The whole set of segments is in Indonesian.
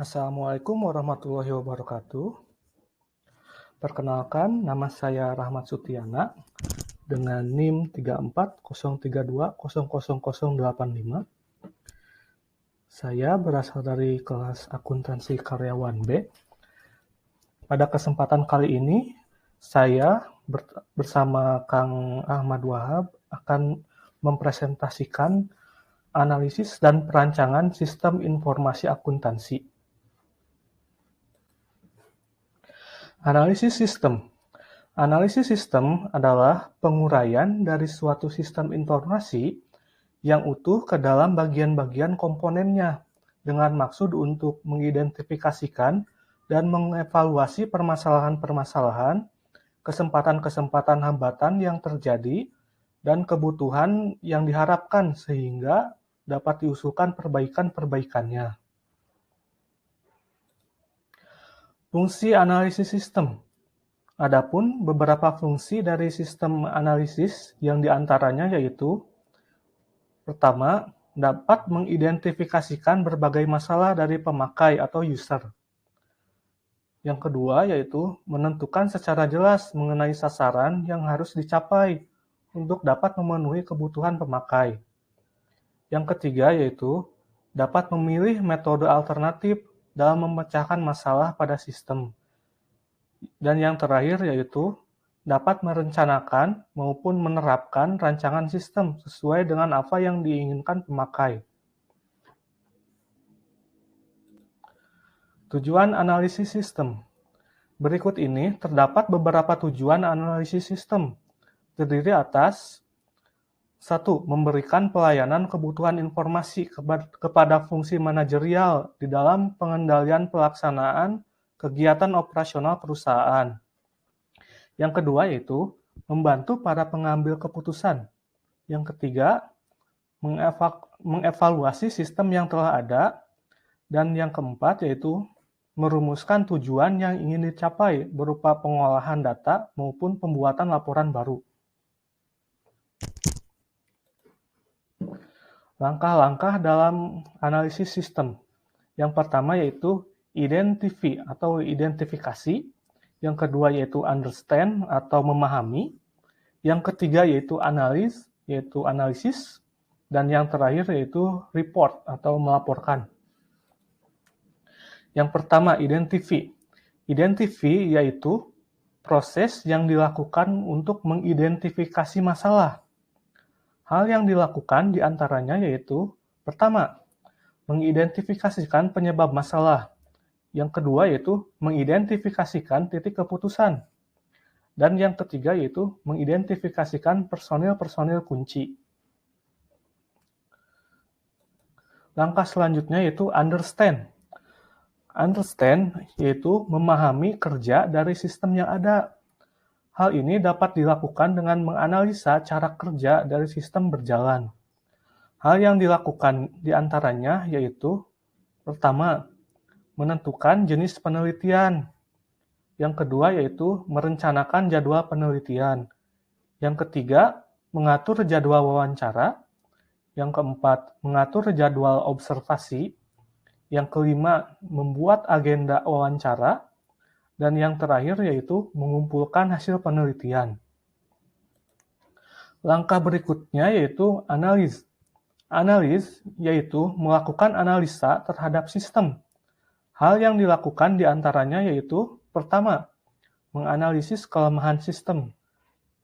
Assalamualaikum warahmatullahi wabarakatuh. Perkenalkan, nama saya Rahmat Sutiana dengan NIM 3403200085. Saya berasal dari kelas akuntansi karyawan B. Pada kesempatan kali ini, saya bersama Kang Ahmad Wahab akan mempresentasikan analisis dan perancangan sistem informasi akuntansi. Analisis sistem. Analisis sistem adalah penguraian dari suatu sistem informasi yang utuh ke dalam bagian-bagian komponennya dengan maksud untuk mengidentifikasikan dan mengevaluasi permasalahan-permasalahan, kesempatan-kesempatan hambatan yang terjadi, dan kebutuhan yang diharapkan sehingga dapat diusulkan perbaikan-perbaikannya. Fungsi analisis sistem. Adapun beberapa fungsi dari sistem analisis yang diantaranya yaitu: pertama, dapat mengidentifikasikan berbagai masalah dari pemakai atau user. Yang kedua yaitu menentukan secara jelas mengenai sasaran yang harus dicapai untuk dapat memenuhi kebutuhan pemakai. Yang ketiga yaitu dapat memilih metode alternatif dalam memecahkan masalah pada sistem. Dan yang terakhir yaitu dapat merencanakan maupun menerapkan rancangan sistem sesuai dengan apa yang diinginkan pemakai. Tujuan analisis sistem. Berikut ini terdapat beberapa tujuan analisis sistem, terdiri atas: 1. Memberikan pelayanan kebutuhan informasi kepada fungsi manajerial di dalam pengendalian pelaksanaan kegiatan operasional perusahaan. Yang kedua yaitu membantu para pengambil keputusan. Yang ketiga, mengevaluasi sistem yang telah ada. Dan yang keempat yaitu merumuskan tujuan yang ingin dicapai berupa pengolahan data maupun pembuatan laporan baru. Langkah-langkah dalam analisis sistem. Yang pertama yaitu identifikasi. Yang kedua yaitu understand atau memahami. Yang ketiga yaitu analisis. Dan yang terakhir yaitu report atau melaporkan. Yang pertama, identify yaitu proses yang dilakukan untuk mengidentifikasi masalah. Hal yang dilakukan diantaranya yaitu: pertama, mengidentifikasikan penyebab masalah. Yang kedua yaitu mengidentifikasikan titik keputusan. Dan yang ketiga yaitu mengidentifikasikan personil-personil kunci. Langkah selanjutnya yaitu understand. Understand yaitu memahami kerja dari sistem yang ada. Hal ini dapat dilakukan dengan menganalisa cara kerja dari sistem berjalan. Hal yang dilakukan diantaranya yaitu: pertama, menentukan jenis penelitian. Yang kedua yaitu merencanakan jadwal penelitian. Yang ketiga, mengatur jadwal wawancara. Yang keempat, mengatur jadwal observasi. Yang kelima, membuat agenda wawancara. Dan yang terakhir yaitu mengumpulkan hasil penelitian. Langkah berikutnya yaitu analis. Analis yaitu melakukan analisa terhadap sistem. Hal yang dilakukan diantaranya yaitu: pertama, menganalisis kelemahan sistem.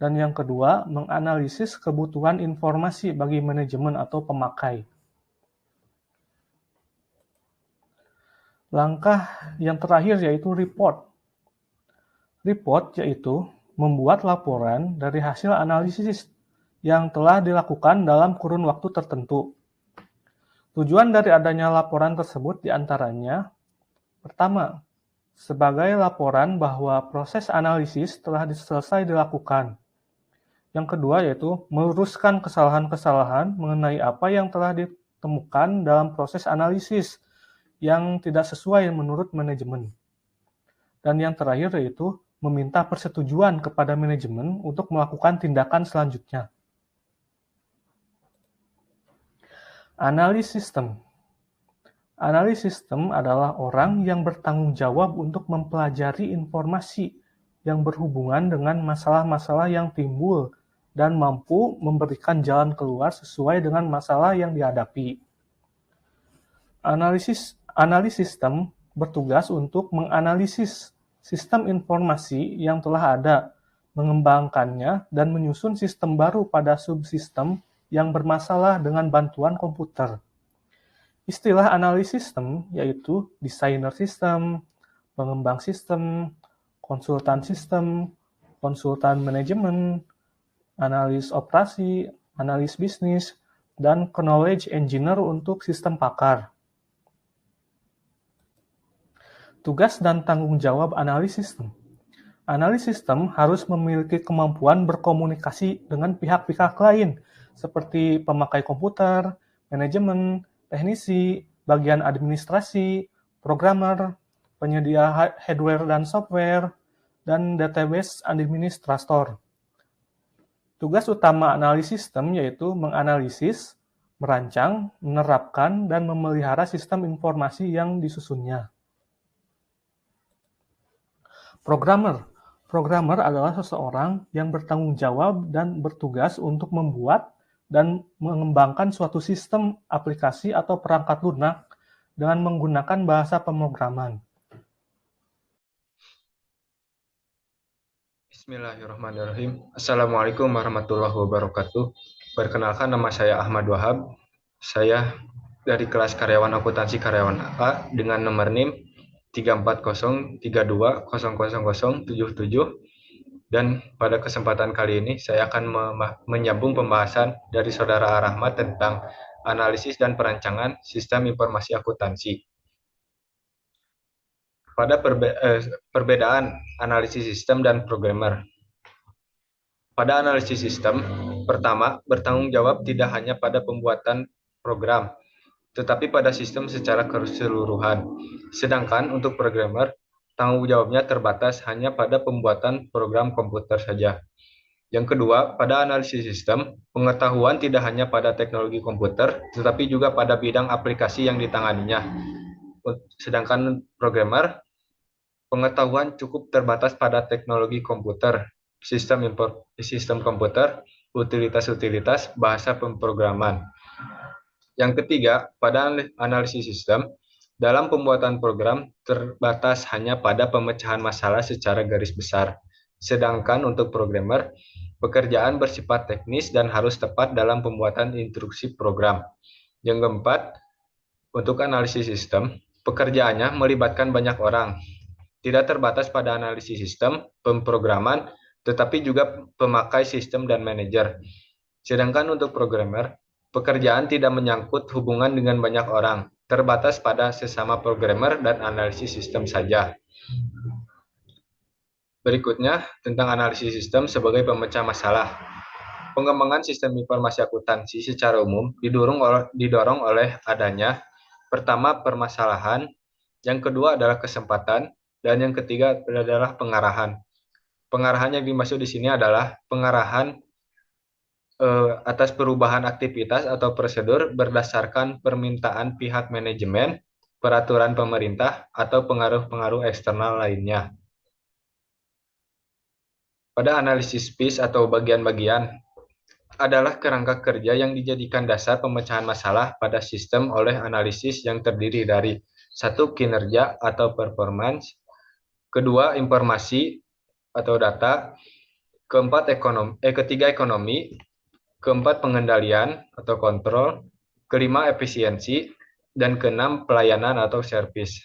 Dan yang kedua, menganalisis kebutuhan informasi bagi manajemen atau pemakai. Langkah yang terakhir yaitu report. Report yaitu membuat laporan dari hasil analisis yang telah dilakukan dalam kurun waktu tertentu. Tujuan dari adanya laporan tersebut diantaranya: pertama, sebagai laporan bahwa proses analisis telah selesai dilakukan. Yang kedua yaitu meluruskan kesalahan-kesalahan mengenai apa yang telah ditemukan dalam proses analisis yang tidak sesuai menurut manajemen. Dan yang terakhir yaitu meminta persetujuan kepada manajemen untuk melakukan tindakan selanjutnya. Analisis sistem. Analis sistem adalah orang yang bertanggung jawab untuk mempelajari informasi yang berhubungan dengan masalah-masalah yang timbul dan mampu memberikan jalan keluar sesuai dengan masalah yang dihadapi. Analis sistem bertugas untuk menganalisis sistem informasi yang telah ada, mengembangkannya, dan menyusun sistem baru pada subsistem yang bermasalah dengan bantuan komputer. Istilah analis sistem yaitu desainer sistem, pengembang sistem, konsultan manajemen, analis operasi, analis bisnis, dan knowledge engineer untuk sistem pakar. Tugas dan tanggung jawab analis sistem. Analis sistem harus memiliki kemampuan berkomunikasi dengan pihak-pihak lain, seperti pemakai komputer, manajemen, teknisi, bagian administrasi, programmer, penyedia hardware dan software, dan database administrator. Tugas utama analis sistem yaitu menganalisis, merancang, menerapkan, dan memelihara sistem informasi yang disusunnya. Programmer adalah seseorang yang bertanggung jawab dan bertugas untuk membuat dan mengembangkan suatu sistem, aplikasi, atau perangkat lunak dengan menggunakan bahasa pemrograman. Bismillahirrahmanirrahim. Assalamualaikum warahmatullahi wabarakatuh. Perkenalkan, nama saya Ahmad Wahab. Saya dari kelas karyawan akuntansi karyawan A dengan nomor NIM 34032000077, dan pada kesempatan kali ini saya akan menyambung pembahasan dari Saudara Rahmat tentang analisis dan perancangan sistem informasi akuntansi. Pada perbedaan analisis sistem dan programmer. Pada analisis sistem, pertama, bertanggung jawab tidak hanya pada pembuatan program, tetapi pada sistem secara keseluruhan. Sedangkan untuk programmer, tanggung jawabnya terbatas hanya pada pembuatan program komputer saja. Yang kedua, pada analisis sistem, pengetahuan tidak hanya pada teknologi komputer, tetapi juga pada bidang aplikasi yang ditanganinya. Sedangkan programmer, pengetahuan cukup terbatas pada teknologi komputer, sistem komputer, utilitas-utilitas, bahasa pemrograman. Yang ketiga, pada analisis sistem, dalam pembuatan program terbatas hanya pada pemecahan masalah secara garis besar. Sedangkan untuk programmer, pekerjaan bersifat teknis dan harus tepat dalam pembuatan instruksi program. Yang keempat, untuk analisis sistem, pekerjaannya melibatkan banyak orang. Tidak terbatas pada analisis sistem, pemrograman, tetapi juga pemakai sistem dan manajer. Sedangkan untuk programmer, pekerjaan tidak menyangkut hubungan dengan banyak orang, terbatas pada sesama programmer dan analisis sistem saja. Berikutnya, tentang analisis sistem sebagai pemecah masalah. Pengembangan sistem informasi akuntansi secara umum didorong oleh adanya, pertama, permasalahan, yang kedua adalah kesempatan, dan yang ketiga adalah pengarahan. Pengarahan yang dimaksud di sini adalah pengarahan atas perubahan aktivitas atau prosedur berdasarkan permintaan pihak manajemen, peraturan pemerintah, atau pengaruh-pengaruh eksternal lainnya. Pada analisis piece atau bagian-bagian adalah kerangka kerja yang dijadikan dasar pemecahan masalah pada sistem oleh analisis yang terdiri dari satu, kinerja atau performance, kedua, informasi atau data, ketiga, ekonomi, keempat, pengendalian atau kontrol, kelima, efisiensi, dan keenam, pelayanan atau service.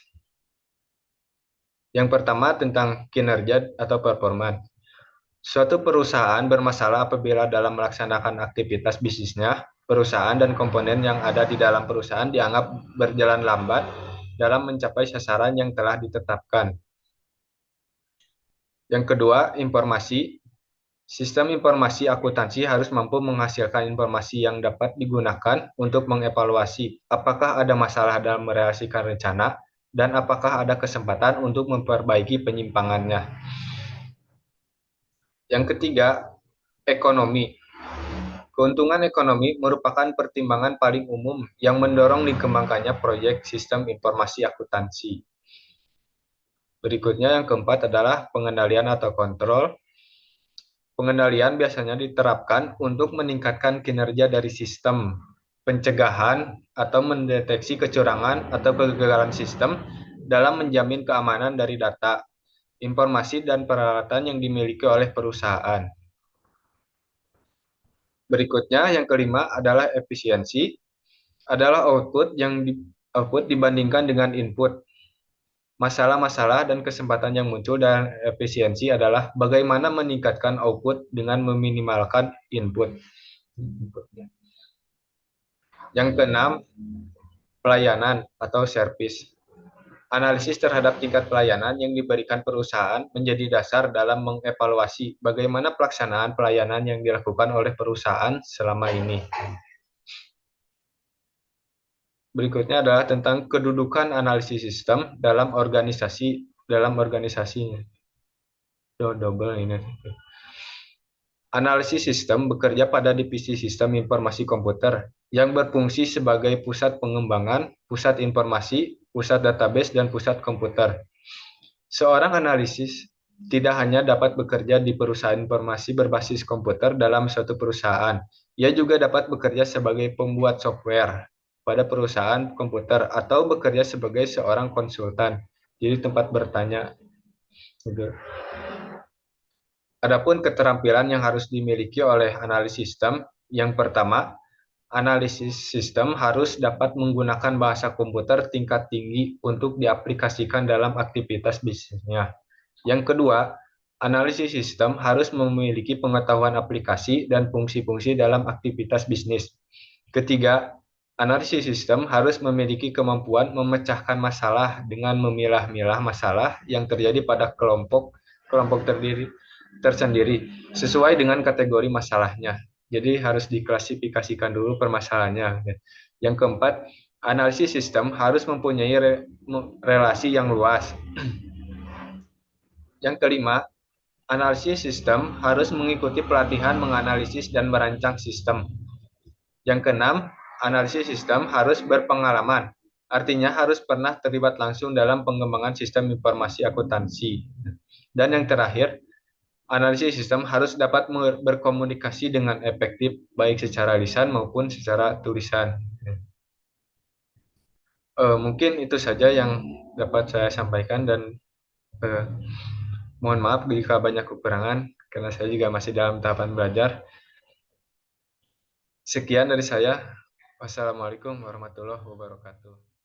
Yang pertama tentang kinerja atau performa. Suatu perusahaan bermasalah apabila dalam melaksanakan aktivitas bisnisnya, perusahaan dan komponen yang ada di dalam perusahaan dianggap berjalan lambat dalam mencapai sasaran yang telah ditetapkan. Yang kedua, informasi. Sistem informasi akuntansi harus mampu menghasilkan informasi yang dapat digunakan untuk mengevaluasi apakah ada masalah dalam merealisasikan rencana dan apakah ada kesempatan untuk memperbaiki penyimpangannya. Yang ketiga, ekonomi. Keuntungan ekonomi merupakan pertimbangan paling umum yang mendorong dikembangkannya proyek sistem informasi akuntansi. Berikutnya yang keempat adalah pengendalian atau kontrol. Pengendalian biasanya diterapkan untuk meningkatkan kinerja dari sistem, pencegahan atau mendeteksi kecurangan atau kegagalan sistem dalam menjamin keamanan dari data, informasi, dan peralatan yang dimiliki oleh perusahaan. Berikutnya, yang kelima adalah efisiensi, adalah output dibandingkan dengan input. Masalah-masalah dan kesempatan yang muncul dan efisiensi adalah bagaimana meningkatkan output dengan meminimalkan input. Yang keenam, pelayanan atau service. Analisis terhadap tingkat pelayanan yang diberikan perusahaan menjadi dasar dalam mengevaluasi bagaimana pelaksanaan pelayanan yang dilakukan oleh perusahaan selama ini. Berikutnya adalah tentang kedudukan analisis sistem dalam organisasinya. Double ini. Analisis sistem bekerja pada divisi sistem informasi komputer yang berfungsi sebagai pusat pengembangan, pusat informasi, pusat database, dan pusat komputer. Seorang analisis tidak hanya dapat bekerja di perusahaan informasi berbasis komputer dalam suatu perusahaan, ia juga dapat bekerja sebagai pembuat software pada perusahaan komputer atau bekerja sebagai seorang konsultan. Jadi tempat bertanya. Adapun keterampilan yang harus dimiliki oleh analis sistem, yang pertama, analisis sistem harus dapat menggunakan bahasa komputer tingkat tinggi untuk diaplikasikan dalam aktivitas bisnisnya. Yang kedua, analisis sistem harus memiliki pengetahuan aplikasi dan fungsi-fungsi dalam aktivitas bisnis. Ketiga, analisis sistem harus memiliki kemampuan memecahkan masalah dengan memilah-milah masalah yang terjadi pada kelompok tersendiri sesuai dengan kategori masalahnya. Jadi harus diklasifikasikan dulu permasalahannya. Yang keempat, analisis sistem harus mempunyai relasi yang luas. Yang kelima, analisis sistem harus mengikuti pelatihan menganalisis dan merancang sistem. Yang keenam, analisis sistem harus berpengalaman. Artinya harus pernah terlibat langsung dalam pengembangan sistem informasi akuntansi. Dan yang terakhir, analisis sistem harus dapat berkomunikasi dengan efektif baik secara lisan maupun secara tulisan. Mungkin itu saja yang dapat saya sampaikan dan mohon maaf jika banyak kekurangan karena saya juga masih dalam tahapan belajar. Sekian dari saya. Wassalamualaikum warahmatullahi wabarakatuh.